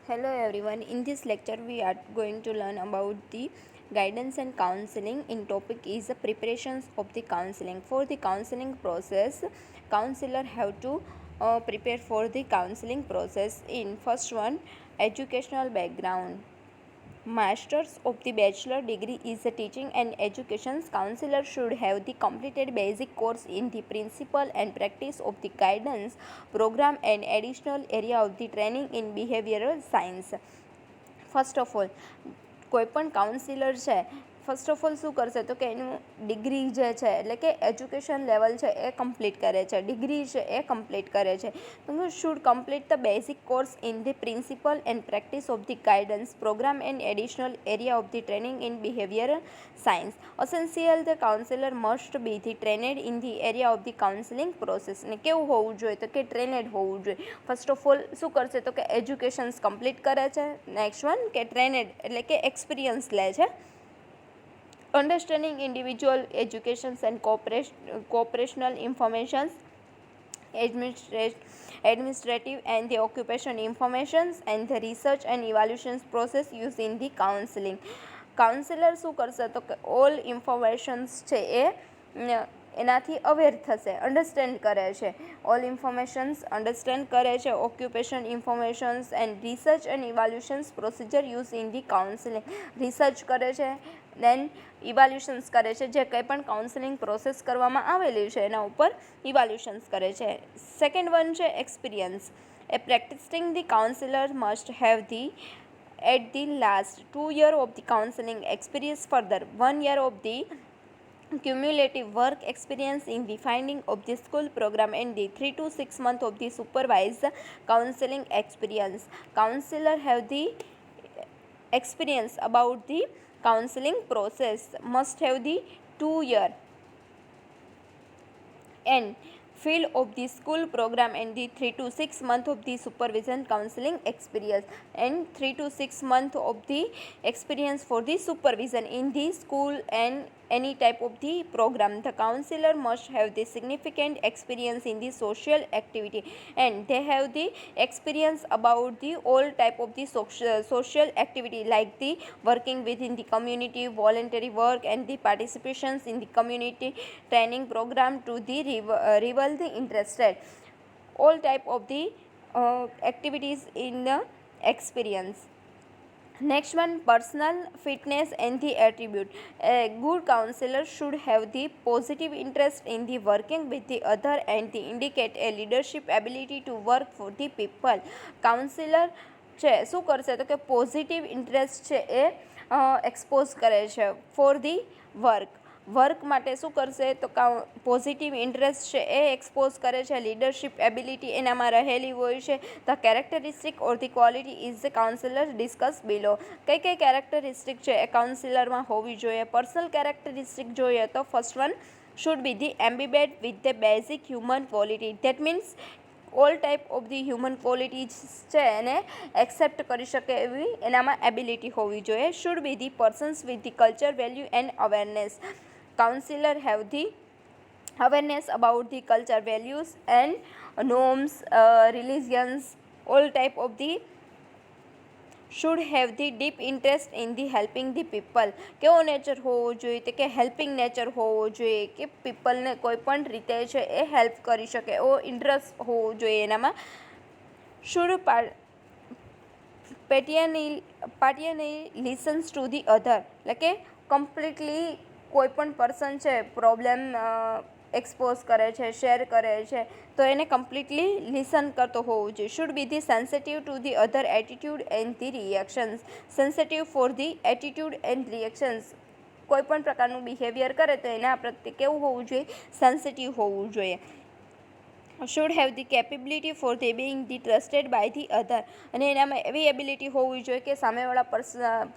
Hello everyone. In this lecture we are going to learn about the guidance and counseling. In topic is the preparations of the counseling. For the counseling process, counselor have to prepare for the counseling process. In first one, educational background. Masters of the bachelor degree is a teaching and education counselor should have the completed basic course in the principle and practice of the guidance program and additional area of the training in behavioral science. First of all કોઈપણ councillor છે first of all શું કરશે તો કે એનું degree જે છે એટલે કે એજ્યુકેશન લેવલ છે એ કમ્પ્લીટ કરે છે, ડિગ્રી છે એ કમ્પ્લીટ કરે છે. તો should complete the basic course in the principle and practice of the guidance programme and additional area of the training in behavioural science. Essential the counsellor must be the trained in the area of the counselling process. ને કેવું હોવું જોઈએ તો કે ટ્રેનેડ હોવું જોઈએ. First of all શું કરશે તો કે એજ્યુકેશન્સ કમ્પ્લીટ કરે છે. નેક્સ્ટ વન કે ટ્રેનેડ એટલે કે એક્સપિરિયન્સ લે છે. Understanding individual educations and cooperational informations, administrative and the occupation informations and the research and evaluations process used in the counseling. Counsellor શું કરશે તો કે ઓલ ઇન્ફોર્મેશન્સ છે એ એનાથી અવેર થશે, અન્ડરસ્ટેન્ડ કરે છે. ઓલ ઇન્ફોર્મેશન્સ અન્ડરસ્ટેન્ડ કરે છે. Occupation informations and research and evaluations procedure use in the counselling. Research કરે છે, દેન ઇવાલ્યુશન્સ કરે છે. જે કંઈ પણ કાઉન્સિલિંગ પ્રોસેસ કરવામાં આવેલી છે એના ઉપર ઇવાલ્યુશન્સ કરે છે. સેકન્ડ વન છે experience. A practising the counsellor must have the at the last 2 years of the counseling experience, further 1 year of the cumulative work experience in the finding of the school program and the 3 to 6 months of the supervised counseling experience. Counselor have the experience about the counseling process, must have the 2 year and field of the school program and the 3 to 6 months of the supervision counseling experience and 3 to 6 months of the experience for the supervision in the school and any type of the program. The counselor must have the significant experience in the social activity and they have the experience about the all type of the social activity like the working within the community, voluntary work and the participations in the community training program to the rival the interested. All type of the activities in the experience. Next one, personal fitness and the attribute. A good counselor should have the positive interest in the working with the other and the indicate a leadership ability to work for the people. Counselor છે શું કરશે તો કે positive interest છે એ expose કરે છે for the work માટે શું કરશે તો પોઝિટિવ ઇન્ટરેસ્ટ છે એ એક્સપોઝ કરે છે. લીડરશિપ એબિલિટી એનામાં રહેલી હોય છે. The characteristic or the quality is the counsellor discuss below. કઈ કઈ કેરેક્ટરિસ્ટિક છે એ કાઉન્સિલરમાં હોવી જોઈએ. પર્સનલ કેરેક્ટરિસ્ટિક જોઈએ તો first one should be the imbibed with the basic human quality. That means all type of the human qualities છે એને accept કરી શકે એવી એનામાં એબિલિટી હોવી જોઈએ. Should be the persons with the culture value and awareness. Counselor have the awareness about the culture, values and norms, religions, all type of the should have the deep interest in the helping the people. કેવો nature હોવો જોઈએ તો કે helping nature હોવો જોઈએ કે પીપલને કોઈ પણ રીતે છે એ હેલ્પ કરી શકે એવો ઇન્ટરેસ્ટ હોવો જોઈએ એનામાં. Should patiently listens to the other એટલે કે કમ્પ્લીટલી કોઈ પણ પર્સન છે પ્રોબ્લેમ એક્સપોઝ કરે છે, શેર કરે છે તો એને કમ્પ્લીટલી લિસન કરતો હોવું જોઈએ. Should be the sensitive two the other attitude and the reactions. Sensitive for the attitude and reactions. કોઈ પણ પ્રકારનું બિહેવિયર કરે તો એના પ્રત્યે કેવું હોવું જોઈએ, સેન્સિટિવ હોવું જોઈએ. Should have the capability for the being the trusted by the other. અને એનામાં એવી એબિલિટી હોવી જોઈએ કે સામેવાળા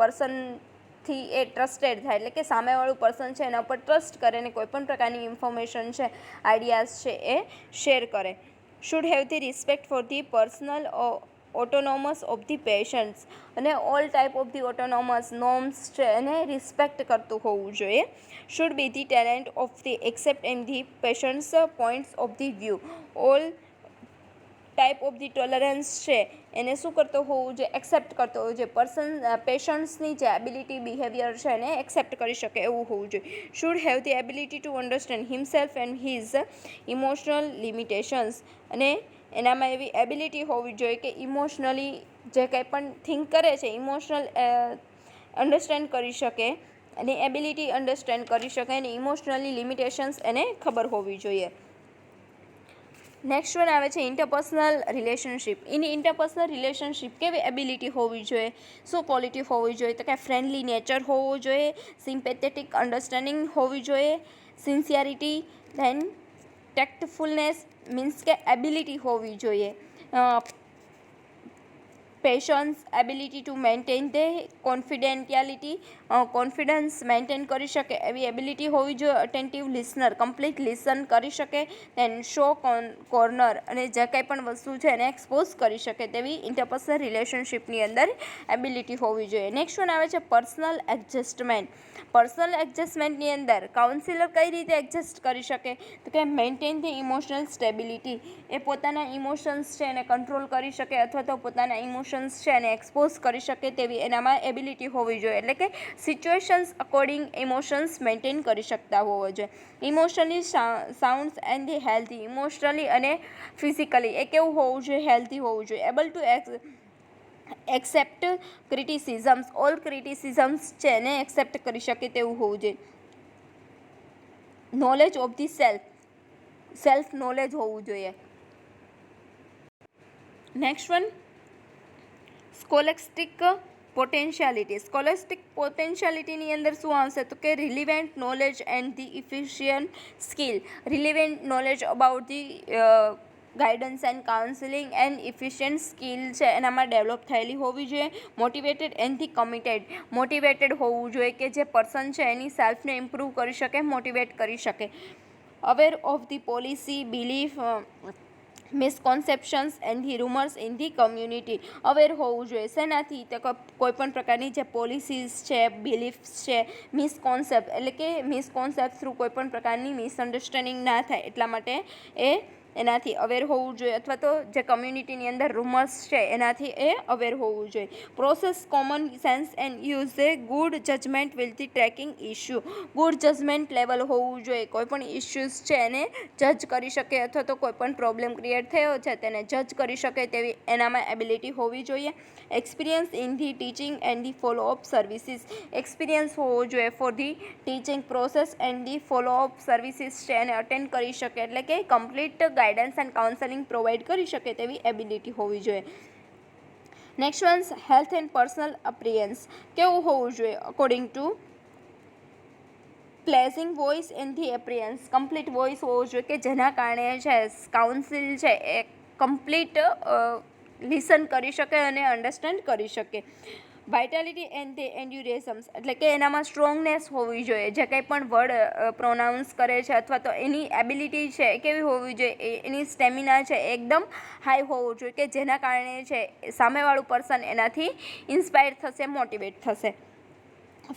પર્સનથી એ ટ્રસ્ટેડ થાય એટલે કે સામેવાળું પર્સન છે એના ઉપર ટ્રસ્ટ કરે અને કોઈપણ પ્રકારની ઇન્ફોર્મેશન છે, આઈડિયાઝ છે એ શેર કરે. Should have the respect for the personal autonomous of the patients. અને all type of the autonomous norms છે એને રિસ્પેક્ટ કરતું હોવું જોઈએ. Should be the talent of the accept and the patients points of the view. All type of the tolerance છે એને શું કરતો હોવું જોઈએ, એક્સેપ્ટ કરતો હોવું જોઈએ. પેશન્ટ્સની જે એબિલિટી બિહેવિયર છે એને એક્સેપ્ટ કરી શકે એવું હોવું જોઈએ. Should have the ability to understand himself and his emotional limitations. અને એનામાં એવી એબિલિટી હોવી જોઈએ કે ઇમોશનલી જે કંઈ પણ થિંક કરે છે ઇમોશનલ અન્ડરસ્ટેન્ડ કરી શકે, એની એબિલિટી અન્ડરસ્ટેન્ડ કરી શકે, અને ઇમોશનલી લિમિટેશન્સ એને ખબર હોવી જોઈએ. નેક્સ્ટ વન આવે છે ઇન્ટરપર્સનલ રિલેશનશિપ. એની ઇન્ટરપર્સનલ રિલેશનશિપ કેવી એબિલિટી હોવી જોઈએ, શું ક્વોલિટી હોવી જોઈએ, તો કે ફ્રેન્ડલી નેચર હોવું જોઈએ, સિમ્પેથેટિક અન્ડરસ્ટેન્ડિંગ હોવી જોઈએ, સિન્સિયરિટી, ધેન ટેક્ટફુલનેસ મીન્સ કે એબિલિટી હોવી જોઈએ, patience, ability to maintain the confidentiality, confidence maintain કરી શકે એવી એબિલિટી હોવી જોઈએ, અટેન્ટિવ લિસનર, કમ્પ્લીટ લિસન કરી શકે, દેન શો કોર્નર, અને જે કંઈ પણ વસ્તુ છે એને એક્સપોઝ કરી શકે તેવી ઇન્ટરપર્સનલ રિલેશનશિપની અંદર એબિલિટી હોવી જોઈએ. નેક્સ્ટ વન આવે છે પર્સનલ એડજસ્ટમેન્ટ. પર્સનલ એડજસ્ટમેન્ટની અંદર કાઉન્સિલર કઈ રીતે એડજસ્ટ કરી શકે, તો કે મેન્ટેન ધી ઇમોશનલ સ્ટેબિલિટી, એ પોતાના ઇમોશન્સ છે એને કંટ્રોલ કરી શકે અથવા તો પોતાના ઇમોશન્સ છે એને એક્સપોઝ કરી શકે તેવી એનામાં એબિલિટી હોવી જોઈએ. એટલે કે સિચ્યુએશન્સ અકોર્ડિંગ ઇમોશન્સ મેન્ટેન કરી શકતા હોવો જોઈએ. Emotionally sounds and the healthy, emotionally અને ફિઝિકલી એ કેવું હોવું જોઈએ, હેલ્ધી હોવું જોઈએ. Able to accept criticisms, all criticisms છે એને એક્સેપ્ટ કરી શકે તેવું હોવું જોઈએ. Knowledge of the self knowledge હોવું જોઈએ. Next one scholastic potentiality. Scholastic પોટેન્શિયાલિટીની અંદર શું આવશે, તો કે relevant knowledge and the efficient skill. Relevant knowledge about the guidance and counselling and efficient skill છે એનામાં ડેવલપ થયેલી હોવી જોઈએ. Motivated and the committed, motivated હોવું જોઈએ કે જે પર્સન છે એની સેલ્ફને ઇમ્પ્રૂવ કરી શકે, મોટિવેટ કરી શકે. Aware of the policy, belief, misconceptions and the rumours in the community. Aware હોવું જોઈએ શેનાથી, તો કોઈપણ પ્રકારની જે પોલિસીઝ છે, બિલીફ્સ છે, મિસકોન્સેપ્ટ એટલે કે મિસકોન્સેપ્ટ થ્રુ કોઈપણ પ્રકારની મિસઅન્ડરસ્ટેન્ડિંગ ના થાય એટલા માટે એનાથી અવેર હોવું જોઈએ, અથવા તો જે કમ્યુનિટીની અંદર રૂમર્સ છે એનાથી એ અવેર હોવું જોઈએ. Process common sense and use a good judgement with the tracking issue. Good judgement level હોવું જોઈએ, કોઈપણ ઇશ્યુઝ છે એને જજ કરી શકે અથવા તો કોઈપણ પ્રોબ્લેમ ક્રિએટ થયો છે તેને જજ કરી શકે તેવી એનામાં એબિલિટી હોવી જોઈએ. Experience in the teaching and the follow-up services. Experience હોવો જોઈએ for the teaching process and the follow-up services છે એને અટેન્ડ કરી શકે, એટલે કે complete guidance and counselling provide કરી શકે તેવી એબિલિટી હોવી જોઈએ. Next one health and personal appearance. કેવું હોવું જોઈએ, according to pleasing voice and the appearance. Complete voice હોવો જોઈએ કે જેના કારણે છે કાઉન્સિલ છે એ કમ્પ્લીટ લિસન કરી શકે અને અન્ડરસ્ટેન્ડ કરી શકે. વાઇટાલિટી એન્ડ ધી એન્ડ્યુરેઝમ્સ એટલે કે એનામાં સ્ટ્રોંગનેસ હોવી જોઈએ, જે કંઈ પણ વર્ડ પ્રોનાઉન્સ કરે છે અથવા તો એની એબિલિટી છે એ કેવી હોવી જોઈએ, એની સ્ટેમિના છે એકદમ હાઈ હોવું જોઈએ કે જેના કારણે છે સામેવાળું પર્સન એનાથી ઇન્સ્પાયર થશે, મોટિવેટ થશે.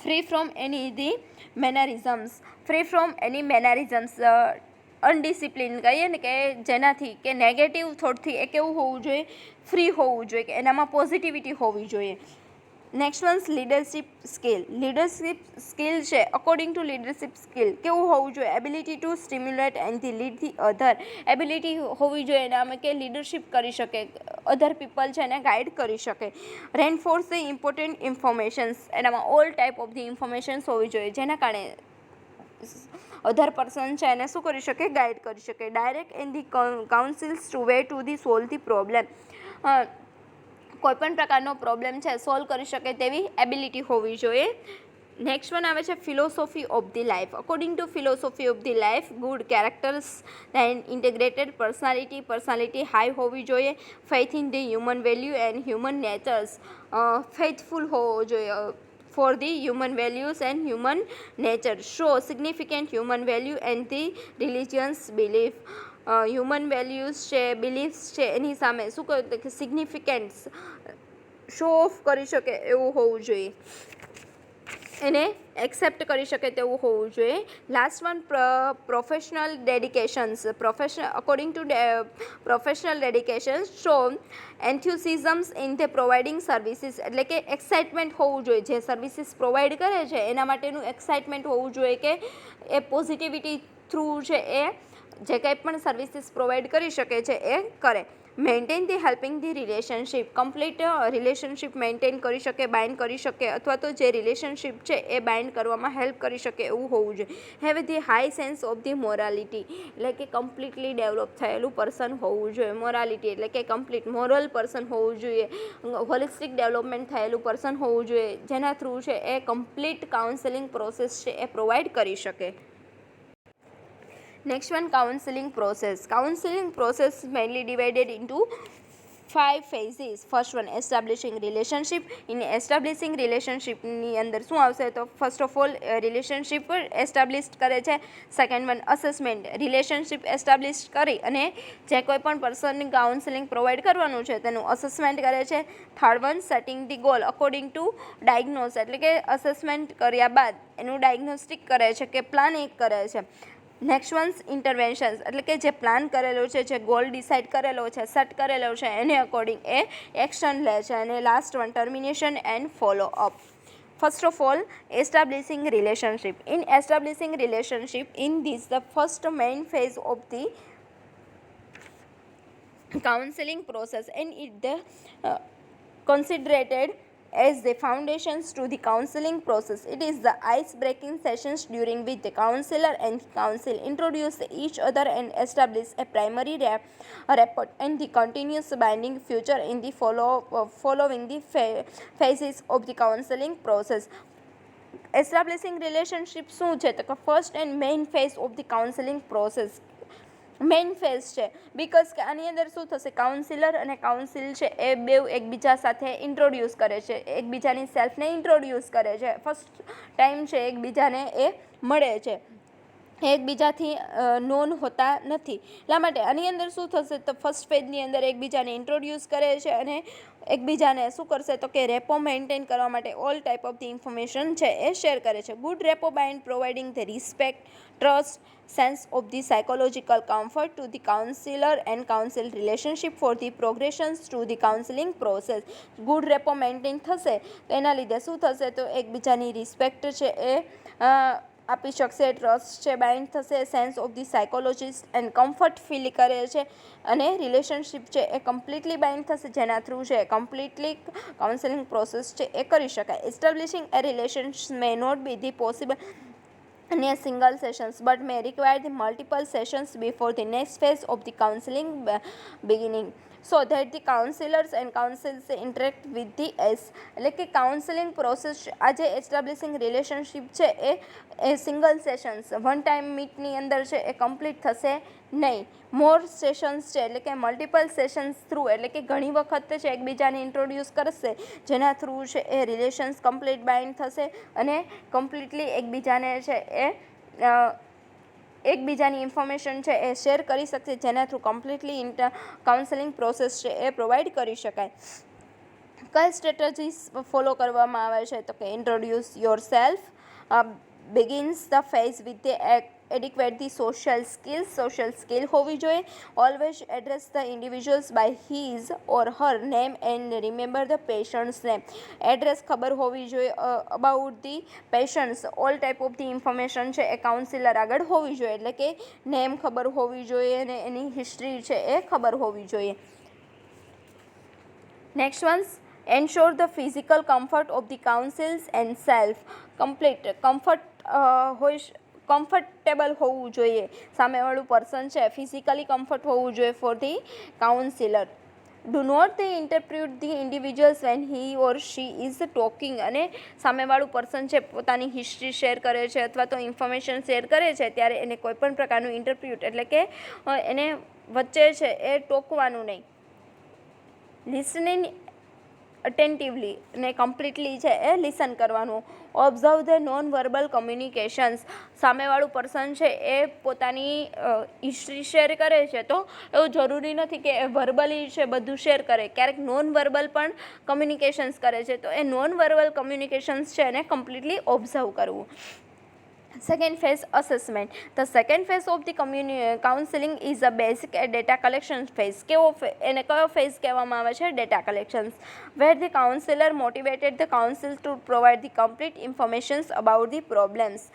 Free from any the mannerisms. Free from any mannerisms, undiscipline કહીએ ને કે જેનાથી કે નેગેટિવ થોટથી એ કેવું હોવું જોઈએ, ફ્રી હોવું જોઈએ કે એનામાં પોઝિટિવિટી હોવી જોઈએ. Next once leadership skill. Leadership skill છે અકોર્ડિંગ ટુ લીડરશિપ સ્કિલ કેવું હોવું જોઈએ, ability two stimulate and the lead the other. Ability હોવી જોઈએ એનામાં કે લીડરશિપ કરી શકે, અધર પીપલ છે એને ગાઈડ કરી શકે. રેનફોર્સ ધી ઇમ્પોર્ટન્ટ ઇન્ફોર્મેશન્સ. એનામાં all type of the informations હોવી જોઈએ જેના કારણે અધર પર્સન છે એને શું કરી શકે, ગાઈડ કરી શકે. Direct and the counsels to way to the solve the problem. કોઈપણ પ્રકારનો પ્રોબ્લેમ છે સોલ્વ કરી શકે તેવી એબિલિટી હોવી જોઈએ. નેક્સ્ટ વન આવે છે philosophy of the life. According to philosophy of the life, good characters and integrated personality. Personality high હોવી જોઈએ. Faith in the human value and human nature's. Faithful હોવો જોઈએ for the human values and human nature. Show significant human value and the રિલિજિયન્સ belief. Human values છે, beliefs છે એની સામે શું કહ્યું કે સિગ્નિફિકન્સ શો ઓફ કરી શકે એવું હોવું જોઈએ. એને એક્સેપ્ટ કરી શકે તેવું હોવું જોઈએ. Last one, professional dedications. According to professional dedications show enthusiasms in the providing services, એટલે કે એક્સાઇટમેન્ટ હોવું જોઈએ. જે સર્વિસીસ પ્રોવાઈડ કરે છે એના માટેનું એક્સાઇટમેન્ટ હોવું જોઈએ કે એ પોઝિટિવિટી થ્રુ છે એ જે કંઈ પણ સર્વિસીસ પ્રોવાઈડ કરી શકે છે એ કરે. Maintain the helping the relationship. Complete relationship maintain કરી શકે, બાઇન્ડ કરી શકે, અથવા તો જે રિલેશનશીપ છે એ બાઇન્ડ કરવામાં હેલ્પ કરી શકે એવું હોવું જોઈએ. Have the high sense of the morality, એટલે કે કમ્પ્લીટલી ડેવલપ થયેલું પર્સન હોવું જોઈએ. મોરાલિટી એટલે કે કમ્પ્લીટ મોરલ પર્સન હોવું જોઈએ. હોલિસ્ટિક ડેવલપમેન્ટ થયેલું પર્સન હોવું જોઈએ, જેના થ્રુ છે એ કમ્પ્લીટ કાઉન્સેલિંગ પ્રોસેસ છે એ પ્રોવાઈડ કરી શકે. Next one, counseling process. Counseling process is mainly divided into 5 phases. First one, establishing relationship. In establishing relationship ની અંદર શું આવશે તો first of all relationship establish કરે છે. Second one, assessment. Relationship establish કરી અને જે કોઈ પણ પર્સનની કાઉન્સેલિંગ પ્રોવાઈડ કરવાનું છે તેનું અસેસમેન્ટ કરે છે. Third one, setting the goal according to diagnose, એટલે કે અસેસમેન્ટ કર્યા બાદ એનું ડાયગ્નોસ્ટિક કરે છે કે પ્લાનિંગ કરે છે. નેક્સ્ટ વન્સ, ઇન્ટરવેન્શન્સ, એટલે કે જે પ્લાન કરેલો છે, જે ગોલ ડિસાઇડ કરેલો છે, સેટ કરેલો છે એને અકોર્ડિંગ એ એક્શન લે છે. અને last one, termination and follow up. First of all, establishing relationship. In establishing relationship, in this the first main phase of the counseling process, and it the considered as the foundations to the counseling process. It is the ice-breaking sessions during which the counselor and counsel introduce each other and establish a primary rapport and the continuous binding future in the following the phases of the counseling process. Establishing relationship શું છે તો first and main phase of the counselling process main phase છે. Because કે આની અંદર શું થશે, councillor અને કાઉન્સિલ છે એ બે એકબીજા સાથે ઇન્ટ્રોડ્યુસ કરે છે, એકબીજાની સેલ્ફને ઇન્ટ્રોડ્યુસ કરે છે, ફર્સ્ટ ટાઈમ છે એકબીજાને એ મળે છે, એકબીજાથી નોન હોતા નથી. એટલા માટે આની અંદર શું થશે તો ફર્સ્ટ પેજની અંદર એકબીજાને ઇન્ટ્રોડ્યુસ કરે છે અને એકબીજાને શું કરશે તો કે રેપો મેન્ટેન કરવા માટે all type of the information છે એ શેર કરે છે. Good repo bind providing the respect, trust, sense of the psychological comfort to the counselor and counsel relationship for the progressions to the counseling process. Good repo maintain થશે તો એના લીધે શું થશે તો એકબીજાની રિસ્પેક્ટ છે એ આપી શકશે, ટ્રસ્ટ છે બાઇન્ડ થશે, sense of the psychologist and comfort feel કરે છે અને રિલેશનશિપ છે એ કમ્પ્લીટલી બાઇન્ડ થશે, જેના થ્રુ છે કમ્પ્લીટલી કાઉન્સેલિંગ પ્રોસેસ છે એ કરી શકાય. Establishing a relationship may not be the possible in a single sessions but may require the multiple sessions before the next phase of the counseling beginning, so that the counselors and counsels interact with the એટલે કે counselling process આ જે એસ્ટાબ્લિશિંગ relationship છે એ single sessions one time મીટની અંદર છે એ complete થશે નહીં. મોર sessions છે એટલે કે મલ્ટિપલ સેશન્સ થ્રુ, એટલે કે ઘણી વખત છે એકબીજાને ઇન્ટ્રોડ્યુસ કરશે, જેના થ્રુ છે એ રિલેશન્સ કમ્પ્લીટ બાઇન્ડ થશે અને કમ્પ્લીટલી એકબીજાને છે એ એકબીજાની ઇન્ફોર્મેશન છે એ શેર કરી શકશે, જેના થ્રુ કમ્પ્લીટલી કાઉન્સેલિંગ પ્રોસેસ છે એ પ્રોવાઈડ કરી શકાય. કઈ સ્ટ્રેટેજીસ ફોલો કરવામાં આવે છે તો કે introduce your self, begins the phase with the adequate the social skill હોવી જોઈએ. Always address the individuals by his or her name and remember the patient's name. Address ખબર હોવી જોઈએ, about the patients all type of the information છે એ councillor આગળ હોવી જોઈએ, એટલે કે નેમ ખબર હોવી જોઈએ અને એની હિસ્ટ્રી છે એ ખબર હોવી જોઈએ. Next ones, ensure the physical comfort of the counsels and self. Comfortable હોવું જોઈએ, સામેવાળું પર્સન છે ફિઝિકલી કમ્ફર્ટ હોવું જોઈએ for the counsellor. Do not the interpret the individuals when he or she is talking, અને સામેવાળું પર્સન છે પોતાની હિસ્ટ્રી શેર કરે છે અથવા તો ઇન્ફોર્મેશન શેર કરે છે ત્યારે એને કોઈપણ પ્રકારનું ઇન્ટરપ્રિટ એટલે કે એને વચ્ચે છે એ ટોકવાનું નહીં. અટેન્ટિવલી ને કમ્પ્લીટલી છે એ લિસન કરવાનું. Observe the non verbal communications. સામેવાળું પર્સન છે એ પોતાની હિસ્ટ્રી શેર કરે છે તો એવું જરૂરી નથી કે એ વર્બલી છે બધું શેર કરે, ક્યારેક નોન વર્બલ પણ કમ્યુનિકેશન્સ કરે છે તો એ નોન વર્બલ કમ્યુનિકેશન્સ છે એને કમ્પ્લીટલી ઓબ્ઝર્વ કરવું. Second phase, assessment. The second phase of the counseling is a basic data collection phase. એને કયો phase કહેવામાં આવે છે? Data collections, where the counselor motivated the counsel to provide the complete informations about the problems.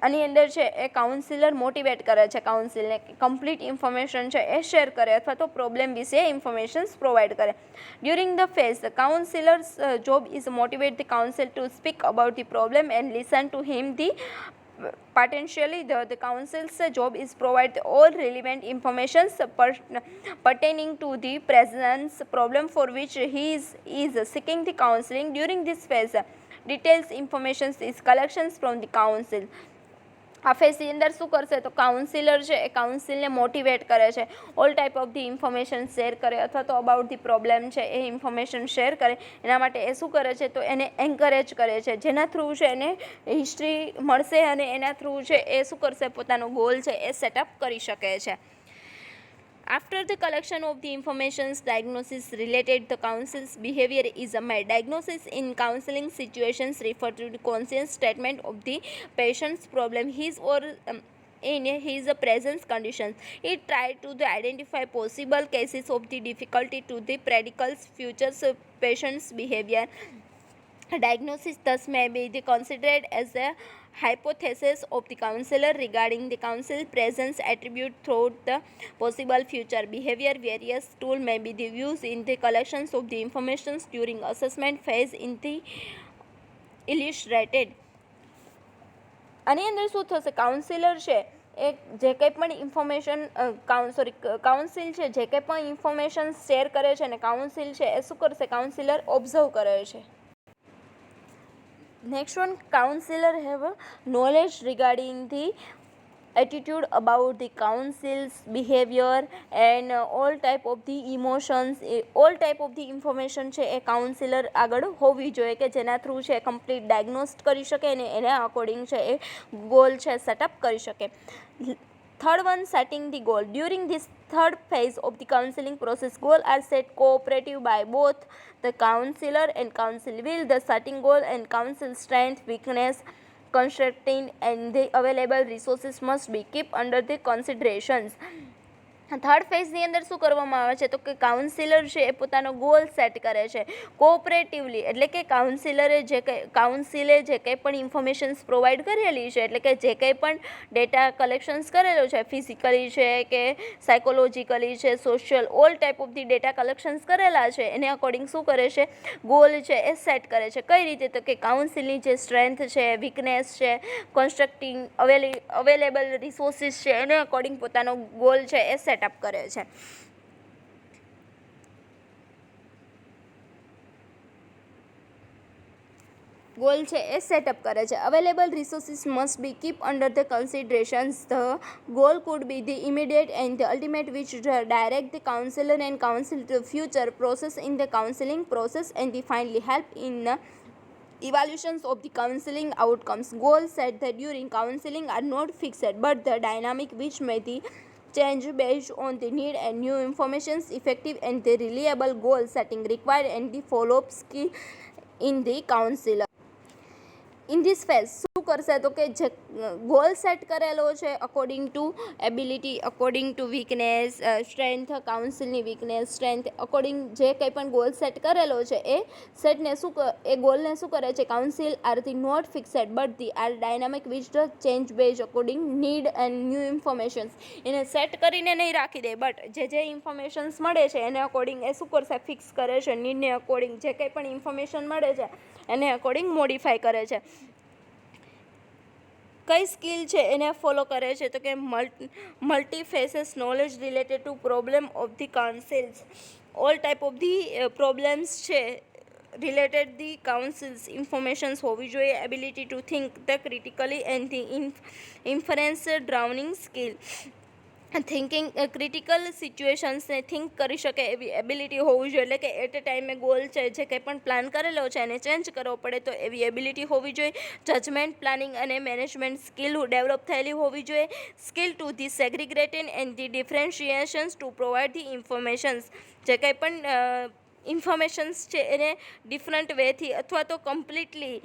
આની અંદર છે એ councillor motivate કરે છે કાઉન્સિલને કમ્પ્લીટ ઇન્ફોર્મેશન છે એ શેર કરે અથવા તો પ્રોબ્લેમ વિશે ઇન્ફોર્મેશન્સ પ્રોવાઈડ કરે. During the phase the counsellors job is motivate the council to speak about the problem and listen to him the potentially the council's job is provide all relevant information pertaining to the present problem for which he is seeking the counseling. During this phase details information is collections from the council. આ ફેઝની અંદર શું કરશે તો councillor છે એ કાઉન્સિલને motivate કરે છે, all type of the information share કરે અથવા તો અબાઉટ ધી પ્રોબ્લેમ છે એ ઇન્ફોર્મેશન શેર કરે. એના માટે એ શું કરે છે તો એને એન્કરેજ કરે છે, જેના થ્રુ છે એને હિસ્ટ્રી મળશે અને એના થ્રુ છે એ શું કરશે પોતાનો ગોલ છે એ સેટઅપ કરી શકે છે. After the collection of the informations, diagnosis related the counsel's behavior is made. Diagnosis in counseling situations refer to the conscious statement of the patient's problem, his or in his present conditions. It tried to identify possible cases of the difficulty to the predict future patient's behavior. Diagnosis thus may be considered as a hypothesis of the counselor regarding the counsel presence attribute throughout the possible future behavior. Various tools may be used in the collections of the information during assessment phase in the illustrated. આની અંદર શું થશે councillor છે એ જે કંઈ પણ information council છે જે કંઈ પણ ઇન્ફોર્મેશન શેર કરે છે અને કાઉન્સિલ છે એ શું કરશે કાઉન્સિલર ઓબ્ઝર્વ કરે છે. Next one, counselor have knowledge regarding the attitude about the counsel's behavior and all type of the emotions, all type of the information છે એ કાઉન્સિલર આગળ હોવી જોઈએ કે જેના થ્રુ છે કમ્પ્લીટ ડાયગ્નોસ કરી શકે અને એના અકોર્ડિંગ છે એ ગોલ છે સેટઅપ કરી શકે. Third one, setting the goal. During this third phase of the counseling process, goals are set cooperative by both the counselor and counsel. Will the setting goal and counsel strength, weakness, constraint and the available resources must be kept under the considerations. Third ફેઝની અંદર શું કરવામાં આવે છે તો કે councillor છે એ પોતાનો ગોલ સેટ કરે છે કોઓપરેટિવલી, એટલે કે કાઉન્સિલે જે કંઈ પણ ઇન્ફોર્મેશન્સ પ્રોવાઈડ કરેલી છે એટલે કે જે કંઈ પણ ડેટા કલેક્શન્સ કરેલો છે ફિઝિકલી છે કે સાયકોલોજીકલી છે social all type of the data collections કરેલા છે એને અકોર્ડિંગ શું કરે છે ગોલ છે એ સેટ કરે છે. કઈ રીતે તો કે કાઉન્સિલની જે સ્ટ્રેન્થ છે વીકનેસ છે કોન્સ્ટ્રક્ટિંગ અવેલેબલ રિસોર્સિસ છે એને અકોર્ડિંગ પોતાનો ગોલ છે એ સેટઅપ કરે છે. ગોલ છે એ સેટઅપ કરે છે. Available resources must be keep under the considerations. The goal could be the immediate and the ultimate which direct the counsellor and counsel to future process in the counselling process and the finally help in evaluations of the counseling outcomes. Goals set that during counseling are not fixed but the dynamic which may be change based on the need and new information. Effective and the reliable goal setting required and the follow-up skill in the counselor. In this phase શું કરશે તો કે જે goal set કરેલો છે according to ability, according to weakness, strength, કાઉન્સિલની weakness strength according જે કંઈ પણ ગોલ સેટ કરેલો છે એ સેટને એ ગોલને શું કરે છે counsel are the not fixed but the are dynamic which the change base according need and new informations. એને સેટ કરીને નહીં રાખી દે બટ જે ઇન્ફોર્મેશન્સ મળે છે એને અકોર્ડિંગ એ શું કરશે ફિક્સ કરે છે નીડને અકોર્ડિંગ જે કંઈ પણ ઇન્ફોર્મેશન મળે છે એને અકોર્ડિંગ મોડિફાઈ કરે છે. કઈ સ્કિલ છે એને ફોલો કરે છે તો કે multi faces knowledge related to problem of the counsels. All type of the problems છે રિલેટેડ ધી કાઉન્સિલ્સ ઇન્ફોર્મેશન્સ હોવી જોઈએ. Ability to think the critically and the inference drowning skill. Thinking critical સિચ્યુએશન્સને think કરી શકે એવી ability હોવી જોઈએ, એટલે કે એટ એ ટાઈમે ગોલ છે જે કંઈ પણ પ્લાન કરેલો છે એને ચેન્જ કરવો પડે તો એવી એબિલિટી હોવી જોઈએ. જજમેન્ટ, પ્લાનિંગ અને મેનેજમેન્ટ સ્કિલ ડેવલપ થયેલી હોવી જોઈએ. Skill to the segregated and the differentiations to provide the informations, જે કંઈ પણ ઇન્ફોર્મેશન્સ છે એને ડિફરન્ટ વેથી અથવા તો કમ્પ્લીટલી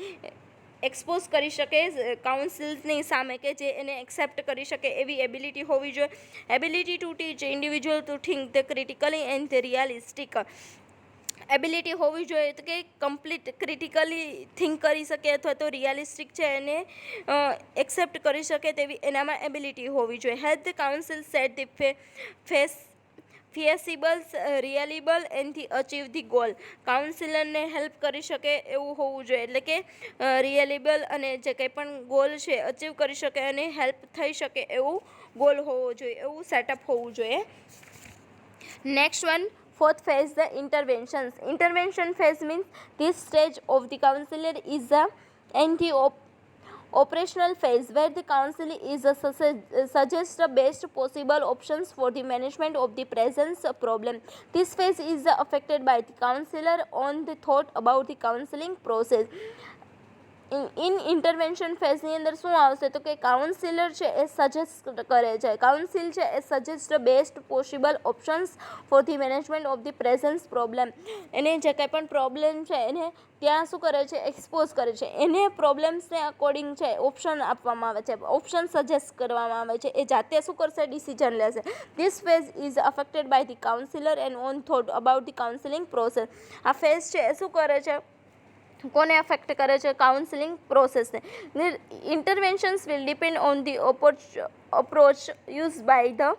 એક્સપોઝ કરી શકે કાઉન્સિલ્સની સામે, કે જે એને એક્સેપ્ટ કરી શકે એવી એબિલિટી હોવી જોઈએ. Ability to teach individual two think the critically and the realistic, ability હોવી જોઈએ તો કે કમ્પ્લીટ ક્રિટિકલી થિંક કરી શકે અથવા તો રિયાલિસ્ટિક છે એને એક્સેપ્ટ કરી શકે તેવી એનામાં એબિલિટી હોવી જોઈએ. Help the counsel set the feasible, reliable and the achieve the goal, કાઉન્સિલરને હેલ્પ કરી શકે એવું હોવું જોઈએ, એટલે કે રિયલેબલ અને જે કંઈ પણ ગોલ છે અચીવ કરી શકે અને હેલ્પ થઈ શકે એવું ગોલ હોવો જોઈએ, એવું સેટઅપ હોવું જોઈએ. Next one, fourth phase, the interventions. Intervention phase means this stage of the counselor is the operational phase where the counselor is suggests the best possible options for the management of the present problem. This phase is affected by the counselor on the thought about the counseling process. In intervention ફેઝની અંદર શું આવશે તો કે councillor છે એ suggest કરે છે, કાઉન્સિલ છે એ suggest best possible options for the management of the presence problem. એને જે કંઈ પણ પ્રોબ્લેમ છે એને ત્યાં શું કરે છે, એક્સપોઝ કરે છે, એને પ્રોબ્લેમ્સને અકોર્ડિંગ છે ઓપ્શન આપવામાં આવે છે, ઓપ્શન સજેસ્ટ કરવામાં આવે છે, એ જાતે શું કરશે, ડિસિઝન લેશે. This phase is affected by the counsellor and on thought about the counselling process. આ ફેઝ છે એ શું કરે છે, કોને અફેક્ટ કરે છે, કાઉન્સિલિંગ પ્રોસેસને. Interventions will depend on the approach use by the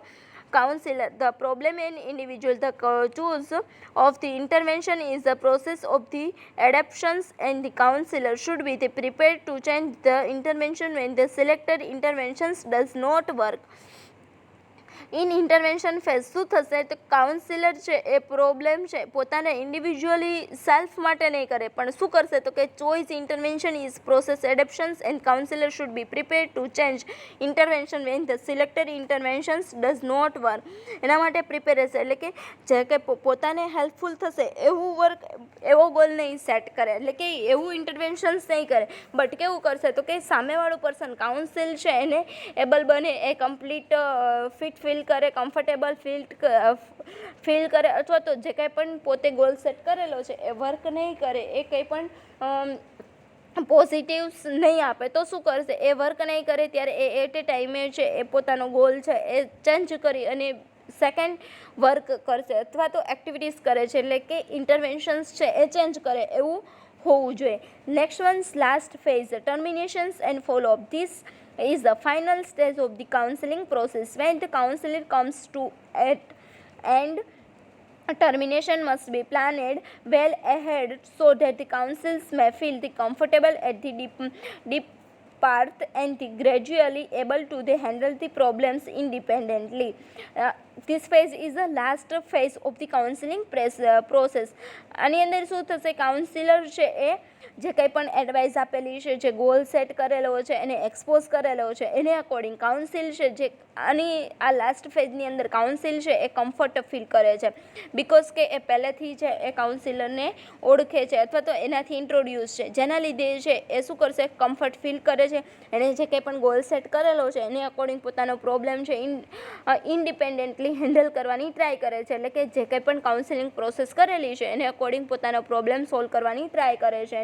counselor. The problem in individual, the choose of the intervention is the process of the adaptations, and the counselor should be prepared to change the intervention when the selected interventions does not work. In intervention phase શું થશે તો councillor છે એ problem છે પોતાને individually self માટે નહીં કરે, પણ શું કરશે તો કે choice intervention is process adaptions and counsellor should be prepare to change intervention when the selected interventions does not work. એના માટે પ્રિપેર રહેશે, એટલે કે જે કંઈ પોતાને હેલ્પફુલ થશે એવું વર્ક, એવો ગોલ નહીં સેટ કરે, એટલે કે એવું ઇન્ટરવેન્શન્સ નહીં કરે, બટ કેવું કરશે તો કે સામેવાળું પર્સન કાઉન્સિલ છે એને એબલ બને, એ કમ્પ્લીટ ફિટ ફીલ કરે, કમ્ફર્ટેબલ ફીલ કરે, અથવા તો જે કંઈ પણ પોતે ગોલ સેટ કરેલો છે એ વર્ક નહીં કરે, એ કંઈ પણ પોઝિટિવ્સ નહીં આપે તો શું કરશે, એ વર્ક નહીં કરે ત્યારે એ એટ એ ટાઈમે છે એ પોતાનો ગોલ છે એ ચેન્જ કરી અને સેકન્ડ વર્ક કરશે અથવા તો એક્ટિવિટીઝ કરે છે, એટલે કે ઇન્ટરવેન્શન્સ છે એ ચેન્જ કરે એવું હોવું જોઈએ. Next one, last phase, terminations and follow-up. This is the final stage of the counseling process when the counselor comes to it, and termination must be planned well ahead so that the counsels may feel the comfortable at the deep path and the gradually able to handle the problems independently. This phase is the last phase of the counseling process. આની અંદર શું થશે, councillor છે એ જે કંઈ પણ advice આપેલી છે, જે ગોલ સેટ કરેલો છે એને એક્સપોઝ કરેલો છે એને અકોર્ડિંગ કાઉન્સિલ છે જે આની આ લાસ્ટ ફેઝની અંદર કાઉન્સિલ છે એ કમ્ફર્ટ ફીલ કરે છે, બિકોઝ કે એ પહેલેથી છે એ કાઉન્સિલરને ઓળખે છે અથવા તો એનાથી ઇન્ટ્રોડ્યુસ છે, જેના લીધે છે એ શું કરશે, કમ્ફર્ટ ફીલ કરે છે. એણે જે કંઈ પણ ગોલ સેટ કરેલો છે એને અકોર્ડિંગ પોતાનો પ્રોબ્લેમ છે ઇન્ડિપેન્ડન્ટલી હેન્ડલ કરવાની ટ્રાય કરે છે, એટલે કે જે કંઈ પણ કાઉન્સિલિંગ પ્રોસેસ કરેલી છે એને અકોર્ડિંગ પોતાનો પ્રોબ્લેમ સોલ્વ કરવાની ટ્રાય કરે છે,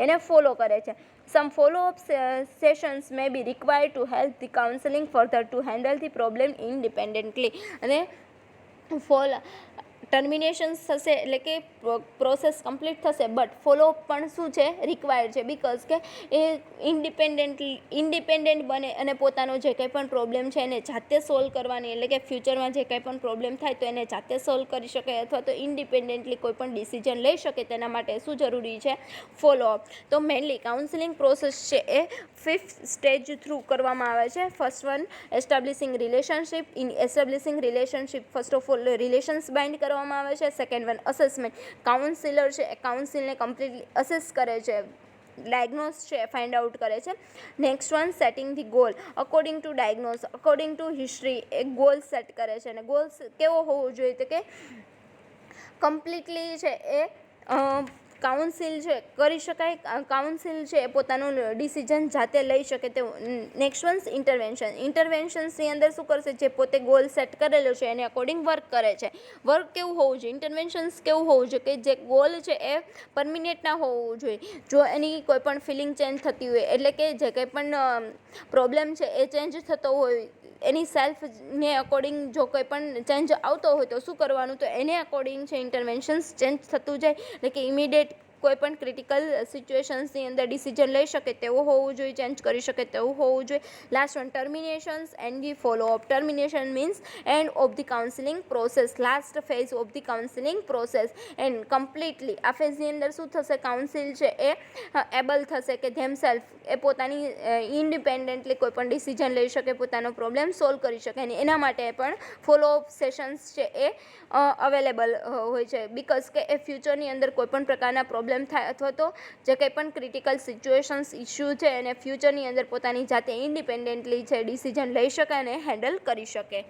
એને ફોલો કરે છે. Some follow-up sessions may be required to help the counseling further to handle the problem independently. અને ટર્મિનેશન્સ થશે એટલે કે પ્રોસેસ કમ્પ્લીટ થશે, બટ ફોલોઅપ પણ શું છે, રિક્વાયર્ડ છે, બિકોઝ કે એ ઇન્ડિપેન્ડન્ટ બને અને પોતાનો જે કંઈ પણ પ્રોબ્લેમ છે એને જાતે સોલ્વ કરવાની, એટલે કે ફ્યુચરમાં જે કંઈ પણ પ્રોબ્લેમ થાય તો એને જાતે સોલ્વ કરી શકે અથવા તો ઇન્ડિપેન્ડન્ટલી કોઈ પણ ડિસિઝન લઈ શકે, તેના માટે શું જરૂરી છે, ફોલોઅપ. તો મેઇનલી કાઉન્સિલિંગ પ્રોસેસ છે એ 5th સ્ટેજ થ્રુ કરવામાં આવે છે. First one, એસ્ટાબ્લિશિંગ relationship. In એસ્ટાબ્લિશિંગ relationship first of all relations bind કરવામાં આવે છે. Second one, assessment. કાઉન્સિલર છે એ કાઉન્સિલને કમ્પ્લીટલી અસેસ કરે છે, ડાયગ્નોસ છે ફાઇન્ડ આઉટ કરે છે. Next one setting the goal. According to diagnose, according to history એક ગોલ સેટ કરે છે, અને ગોલ્સ કેવો હોવો જોઈએ તો કે કમ્પ્લીટલી છે એ કાઉન્સિલ છે કરી શકાય, કાઉન્સિલ છે એ પોતાનું ડિસિઝન જાતે લઈ શકે તેવું. Next once intervention. ઇન્ટરવેન્શન્સની અંદર શું કરશે, જે પોતે ગોલ સેટ કરેલો છે એને અકોર્ડિંગ વર્ક કરે છે. વર્ક કેવું હોવું જોઈએ, ઇન્ટરવેન્શન્સ કેવું હોવું જોઈએ કે જે ગોલ છે એ પરમિનેન્ટ ના હોવું જોઈએ. જો એની કોઈ પણ ફિલિંગ ચેન્જ થતી હોય, એટલે કે જે કંઈ પણ પ્રોબ્લેમ છે એ ચેન્જ થતો હોય, એની સેલ્ફને અકોર્ડિંગ જો કોઈ પણ ચેન્જ આવતો હોય તો શું કરવાનું, તો એને અકોર્ડિંગ છે ઇન્ટરવેન્શન્સ ચેન્જ થતું જાય, એટલે કે ઇમિડિયેટ કોઈ પણ ક્રિટિકલ સિચ્યુએશન્સની અંદર ડિસિઝન લઈ શકે તેવું હોવું જોઈએ, ચેન્જ કરી શકે તેવું હોવું જોઈએ. Last one terminations and the follow-up. Termination means end of the counselling process, last phase of the counselling process. And completely આ ફેઝની અંદર શું થશે, કાઉન્સિલ છે એ એબલ થશે કે ધેમસેલ્ફ એ પોતાની ઇન્ડિપેન્ડન્ટલી કોઈ પણ ડિસિઝન લઈ શકે, પોતાનો પ્રોબ્લેમ સોલ્વ કરી શકે, અને એના માટે પણ ફોલોઅપ સેશન્સ છે એ અવેલેબલ હોય છે. બિકોઝ કે એ ફ્યુચરની અંદર કોઈ પણ પ્રકારના પ્રોબ્લેમ થાય અથવા તો જે કંઈ પણ ક્રિટિકલ સિચ્યુએશન્સ ઇસ્યુ છે એને ફ્યુચરની અંદર પોતાની જાતે ઇન્ડિપેન્ડન્ટલી છે ડિસિઝન લઈ શકે અને હેન્ડલ કરી શકે.